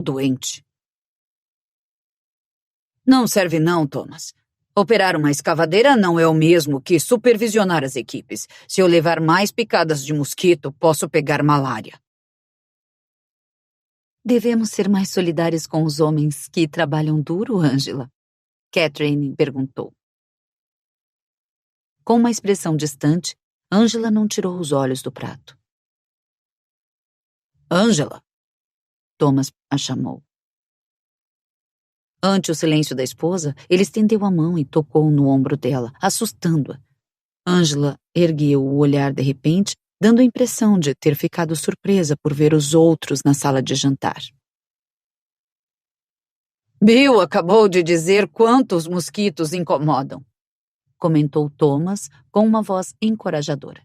doente. Não serve não, Thomas. Operar uma escavadeira não é o mesmo que supervisionar as equipes. Se eu levar mais picadas de mosquito, posso pegar malária. Devemos ser mais solidários com os homens que trabalham duro, Angela? Catherine perguntou. Com uma expressão distante, Angela não tirou os olhos do prato. Angela, Thomas a chamou. Ante o silêncio da esposa, ele estendeu a mão e tocou no ombro dela, assustando-a. Angela ergueu o olhar de repente, dando a impressão de ter ficado surpresa por ver os outros na sala de jantar. Bill acabou de dizer quantos mosquitos incomodam, comentou Thomas com uma voz encorajadora.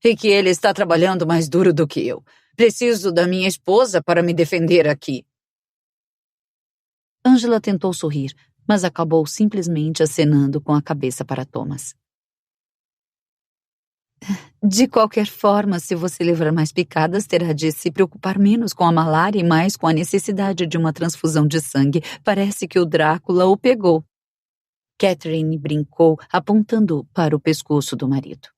E que ele está trabalhando mais duro do que eu. Preciso da minha esposa para me defender aqui. Angela tentou sorrir, mas acabou simplesmente acenando com a cabeça para Thomas. De qualquer forma, se você levar mais picadas, terá de se preocupar menos com a malária e mais com a necessidade de uma transfusão de sangue. Parece que o Drácula o pegou. Catherine brincou, apontando para o pescoço do marido.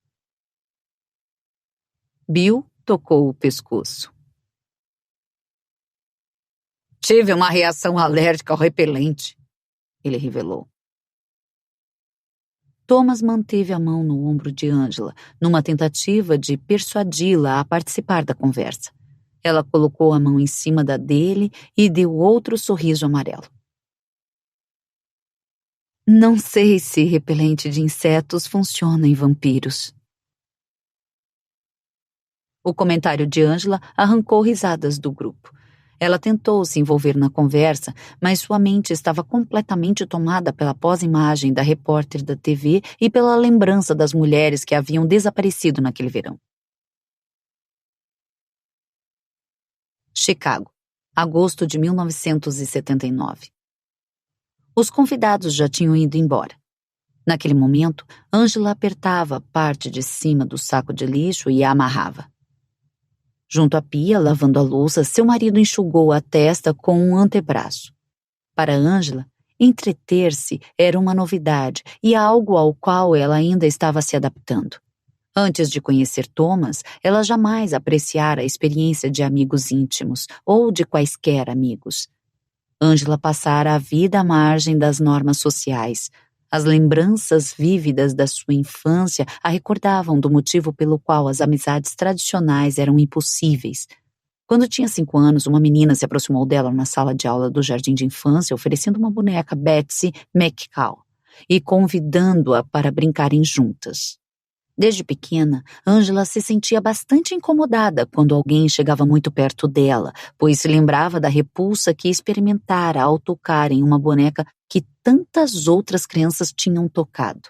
Bill tocou o pescoço. Tive uma reação alérgica ao repelente, ele revelou. Thomas manteve a mão no ombro de Angela, numa tentativa de persuadi-la a participar da conversa. Ela colocou a mão em cima da dele e deu outro sorriso amarelo. Não sei se repelente de insetos funciona em vampiros. O comentário de Angela arrancou risadas do grupo. Ela tentou se envolver na conversa, mas sua mente estava completamente tomada pela pós-imagem da repórter da TV e pela lembrança das mulheres que haviam desaparecido naquele verão. Chicago, agosto de 1979. Os convidados já tinham ido embora. Naquele momento, Angela apertava a parte de cima do saco de lixo e a amarrava. Junto à pia, lavando a louça, seu marido enxugou a testa com um antebraço. Para Angela, entreter-se era uma novidade e algo ao qual ela ainda estava se adaptando. Antes de conhecer Thomas, ela jamais apreciara a experiência de amigos íntimos ou de quaisquer amigos. Angela passara a vida à margem das normas sociais. As lembranças vívidas da sua infância a recordavam do motivo pelo qual as amizades tradicionais eram impossíveis. Quando tinha 5 anos, uma menina se aproximou dela na sala de aula do jardim de infância, oferecendo uma boneca Betsy McCall e convidando-a para brincarem juntas. Desde pequena, Angela se sentia bastante incomodada quando alguém chegava muito perto dela, pois se lembrava da repulsa que experimentara ao tocar em uma boneca que tantas outras crianças tinham tocado.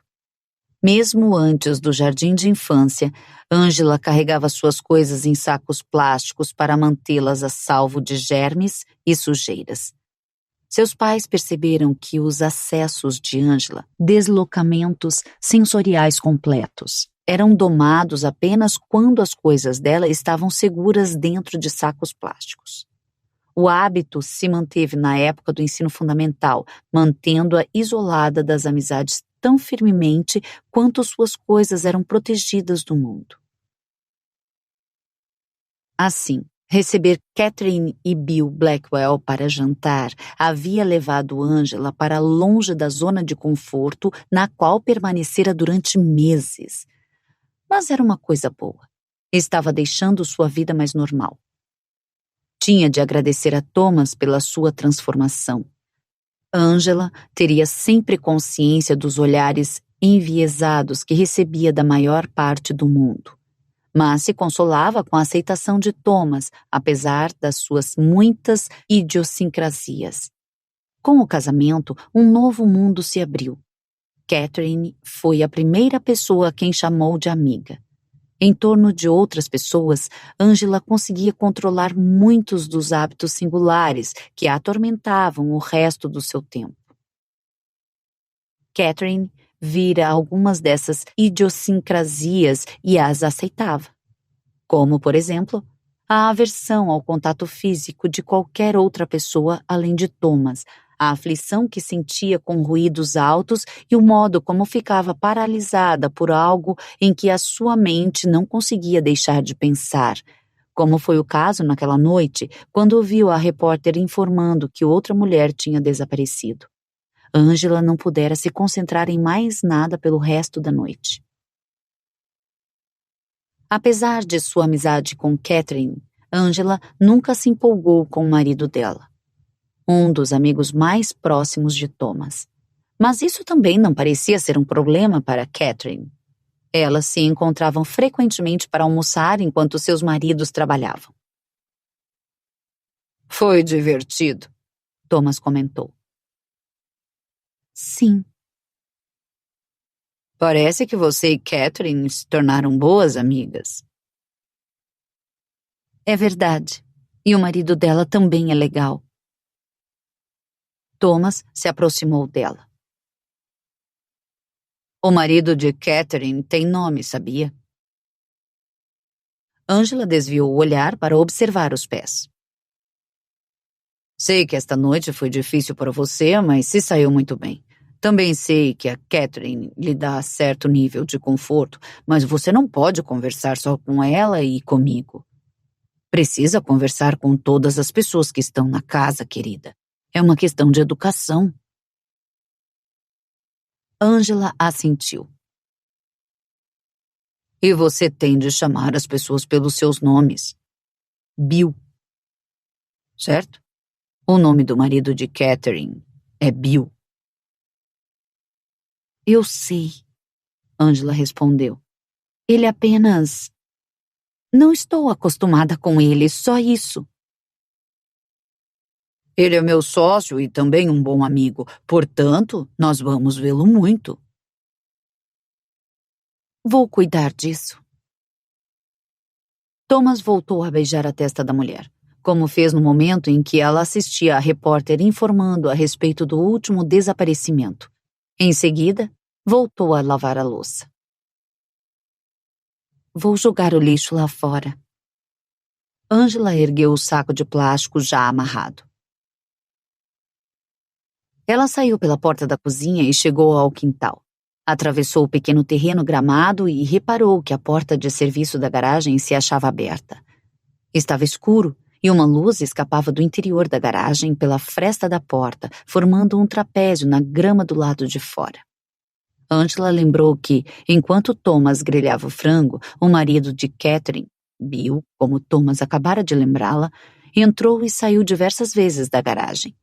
Mesmo antes do jardim de infância, Angela carregava suas coisas em sacos plásticos para mantê-las a salvo de germes e sujeiras. Seus pais perceberam que os acessos de Angela, deslocamentos sensoriais completos, eram domados apenas quando as coisas dela estavam seguras dentro de sacos plásticos. O hábito se manteve na época do ensino fundamental, mantendo-a isolada das amizades tão firmemente quanto suas coisas eram protegidas do mundo. Assim, receber Catherine e Bill Blackwell para jantar havia levado Angela para longe da zona de conforto na qual permanecera durante meses. Mas era uma coisa boa. Estava deixando sua vida mais normal. Tinha de agradecer a Thomas pela sua transformação. Angela teria sempre consciência dos olhares enviesados que recebia da maior parte do mundo, mas se consolava com a aceitação de Thomas, apesar das suas muitas idiosincrasias. Com o casamento, um novo mundo se abriu. Catherine foi a primeira pessoa a quem chamou de amiga. Em torno de outras pessoas, Angela conseguia controlar muitos dos hábitos singulares que a atormentavam o resto do seu tempo. Catherine vira algumas dessas idiosincrasias e as aceitava. Como, por exemplo, a aversão ao contato físico de qualquer outra pessoa além de Thomas, a aflição que sentia com ruídos altos e o modo como ficava paralisada por algo em que a sua mente não conseguia deixar de pensar, como foi o caso naquela noite, quando ouviu a repórter informando que outra mulher tinha desaparecido. Angela não pudera se concentrar em mais nada pelo resto da noite. Apesar de sua amizade com Catherine, Angela nunca se empolgou com o marido dela, um dos amigos mais próximos de Thomas. Mas isso também não parecia ser um problema para Catherine. Elas se encontravam frequentemente para almoçar enquanto seus maridos trabalhavam. Foi divertido, Thomas comentou. Sim. Parece que você e Catherine se tornaram boas amigas. É verdade. E o marido dela também é legal. Thomas se aproximou dela. O marido de Catherine tem nome, sabia? Angela desviou o olhar para observar os pés. Sei que esta noite foi difícil para você, mas se saiu muito bem. Também sei que a Catherine lhe dá certo nível de conforto, mas você não pode conversar só com ela e comigo. Precisa conversar com todas as pessoas que estão na casa, querida. É uma questão de educação. Angela assentiu. E você tem de chamar as pessoas pelos seus nomes. Bill. Certo? O nome do marido de Catherine é Bill. Eu sei, Angela respondeu. Ele apenas... Não estou acostumada com ele, só isso. Ele é meu sócio e também um bom amigo, portanto, nós vamos vê-lo muito. Vou cuidar disso. Thomas voltou a beijar a testa da mulher, como fez no momento em que ela assistia a repórter informando a respeito do último desaparecimento. Em seguida, voltou a lavar a louça. Vou jogar o lixo lá fora. Angela ergueu o saco de plástico já amarrado. Ela saiu pela porta da cozinha e chegou ao quintal. Atravessou o pequeno terreno gramado e reparou que a porta de serviço da garagem se achava aberta. Estava escuro e uma luz escapava do interior da garagem pela fresta da porta, formando um trapézio na grama do lado de fora. Angela lembrou que, enquanto Thomas grelhava o frango, o marido de Catherine, Bill, como Thomas acabara de lembrá-la, entrou e saiu diversas vezes da garagem.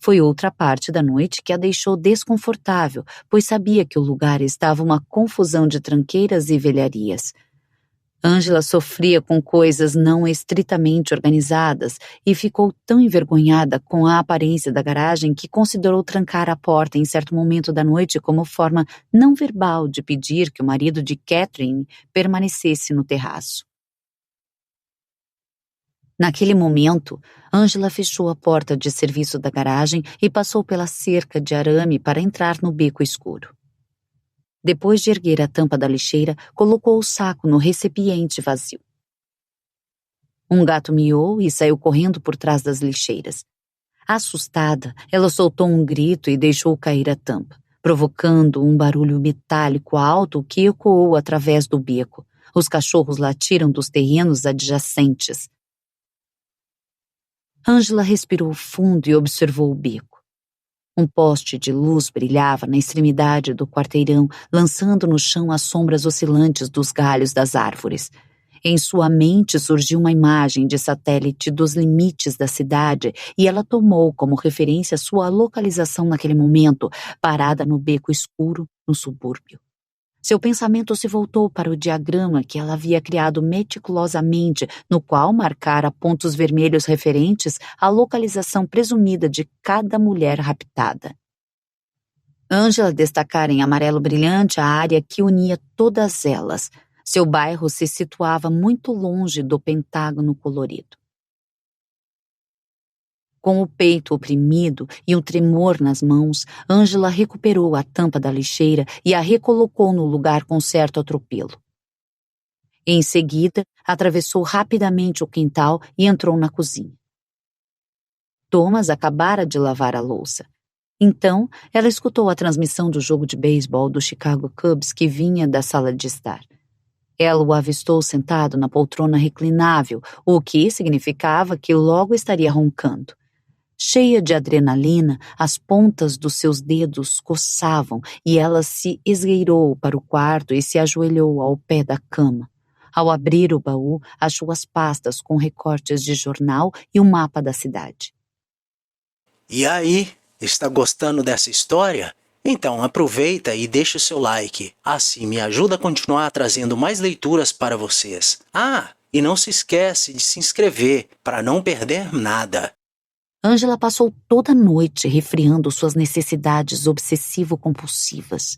Foi outra parte da noite que a deixou desconfortável, pois sabia que o lugar estava uma confusão de tranqueiras e velharias. Angela sofria com coisas não estritamente organizadas e ficou tão envergonhada com a aparência da garagem que considerou trancar a porta em certo momento da noite como forma não verbal de pedir que o marido de Catherine permanecesse no terraço. Naquele momento, Angela fechou a porta de serviço da garagem e passou pela cerca de arame para entrar no beco escuro. Depois de erguer a tampa da lixeira, colocou o saco no recipiente vazio. Um gato miou e saiu correndo por trás das lixeiras. Assustada, ela soltou um grito e deixou cair a tampa, provocando um barulho metálico alto que ecoou através do beco. Os cachorros latiram dos terrenos adjacentes. Angela respirou fundo e observou o beco. Um poste de luz brilhava na extremidade do quarteirão, lançando no chão as sombras oscilantes dos galhos das árvores. Em sua mente surgiu uma imagem de satélite dos limites da cidade e ela tomou como referência sua localização naquele momento, parada no beco escuro, no subúrbio. Seu pensamento se voltou para o diagrama que ela havia criado meticulosamente, no qual marcara pontos vermelhos referentes à localização presumida de cada mulher raptada. Angela destacara em amarelo brilhante a área que unia todas elas. Seu bairro se situava muito longe do pentágono colorido. Com o peito oprimido e um tremor nas mãos, Angela recuperou a tampa da lixeira e a recolocou no lugar com certo atropelo. Em seguida, atravessou rapidamente o quintal e entrou na cozinha. Thomas acabara de lavar a louça. Então, ela escutou a transmissão do jogo de beisebol do Chicago Cubs que vinha da sala de estar. Ela o avistou sentado na poltrona reclinável, o que significava que logo estaria roncando. Cheia de adrenalina, as pontas dos seus dedos coçavam e ela se esgueirou para o quarto e se ajoelhou ao pé da cama. Ao abrir o baú, achou as pastas com recortes de jornal e o mapa da cidade. E aí, está gostando dessa história? Então aproveita e deixa o seu like, assim me ajuda a continuar trazendo mais leituras para vocês. E não se esquece de se inscrever para não perder nada. Angela passou toda a noite refreando suas necessidades obsessivo-compulsivas.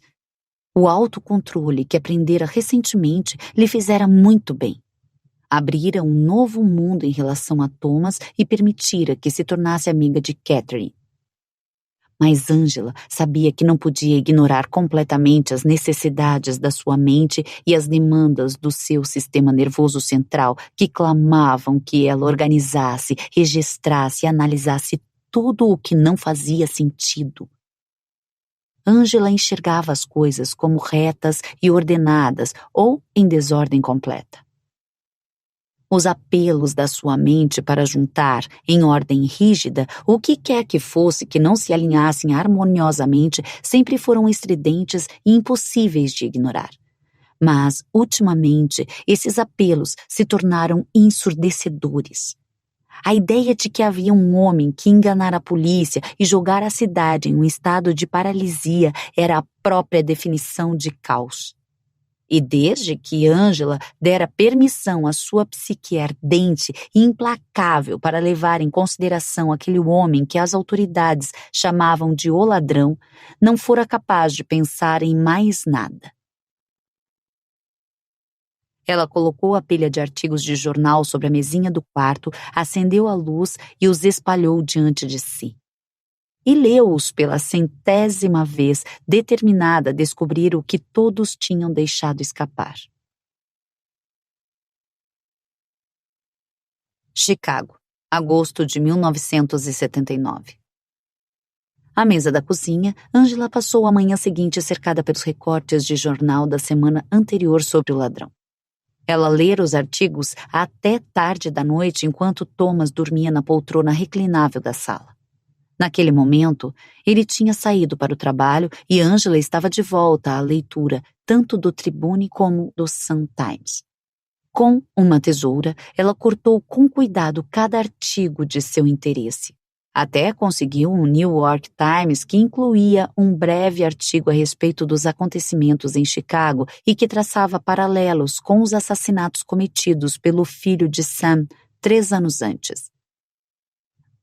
O autocontrole que aprendera recentemente lhe fizera muito bem. Abrira um novo mundo em relação a Thomas e permitira que se tornasse amiga de Catherine. Mas Angela sabia que não podia ignorar completamente as necessidades da sua mente e as demandas do seu sistema nervoso central que clamavam que ela organizasse, registrasse e analisasse tudo o que não fazia sentido. Angela enxergava as coisas como retas e ordenadas ou em desordem completa. Os apelos da sua mente para juntar, em ordem rígida, o que quer que fosse que não se alinhassem harmoniosamente sempre foram estridentes e impossíveis de ignorar. Mas, ultimamente, esses apelos se tornaram ensurdecedores. A ideia de que havia um homem que enganara a polícia e jogara a cidade em um estado de paralisia era a própria definição de caos. E desde que Angela dera permissão à sua psique ardente e implacável para levar em consideração aquele homem que as autoridades chamavam de o ladrão, não fora capaz de pensar em mais nada. Ela colocou a pilha de artigos de jornal sobre a mesinha do quarto, acendeu a luz e os espalhou diante de si. E leu-os pela 100ª vez, determinada a descobrir o que todos tinham deixado escapar. Chicago, agosto de 1979. À mesa da cozinha, Angela passou a manhã seguinte cercada pelos recortes de jornal da semana anterior sobre o ladrão. Ela lera os artigos até tarde da noite enquanto Thomas dormia na poltrona reclinável da sala. Naquele momento, ele tinha saído para o trabalho e Angela estava de volta à leitura, tanto do Tribune como do Sun Times. Com uma tesoura, ela cortou com cuidado cada artigo de seu interesse. Até conseguiu um New York Times que incluía um breve artigo a respeito dos acontecimentos em Chicago e que traçava paralelos com os assassinatos cometidos pelo filho de Sam 3 anos antes.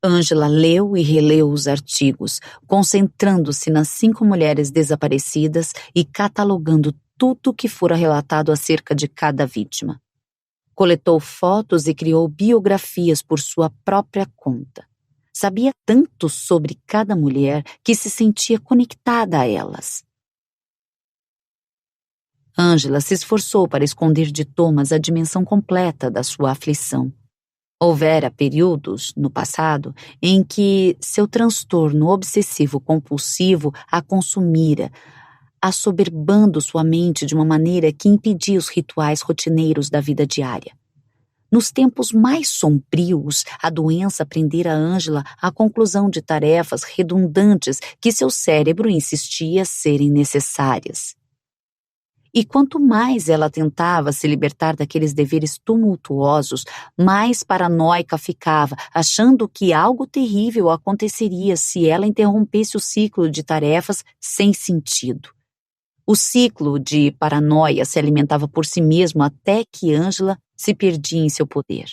Angela leu e releu os artigos, concentrando-se nas 5 mulheres desaparecidas e catalogando tudo o que fora relatado acerca de cada vítima. Coletou fotos e criou biografias por sua própria conta. Sabia tanto sobre cada mulher que se sentia conectada a elas. Angela se esforçou para esconder de Thomas a dimensão completa da sua aflição. Houvera períodos, no passado, em que seu transtorno obsessivo-compulsivo a consumira, assoberbando sua mente de uma maneira que impedia os rituais rotineiros da vida diária. Nos tempos mais sombrios, a doença prendera Angela à conclusão de tarefas redundantes que seu cérebro insistia serem necessárias. E quanto mais ela tentava se libertar daqueles deveres tumultuosos, mais paranoica ficava, achando que algo terrível aconteceria se ela interrompesse o ciclo de tarefas sem sentido. O ciclo de paranoia se alimentava por si mesmo até que Angela se perdia em seu poder.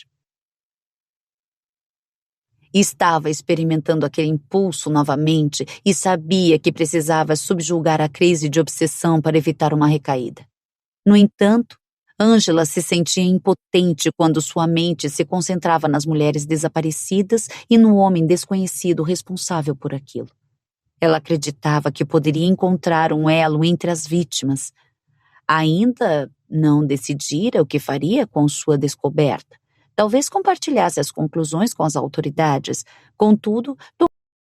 Estava experimentando aquele impulso novamente e sabia que precisava subjugar a crise de obsessão para evitar uma recaída. No entanto, Angela se sentia impotente quando sua mente se concentrava nas mulheres desaparecidas e no homem desconhecido responsável por aquilo. Ela acreditava que poderia encontrar um elo entre as vítimas. Ainda não decidira o que faria com sua descoberta. Talvez compartilhasse as conclusões com as autoridades. Contudo,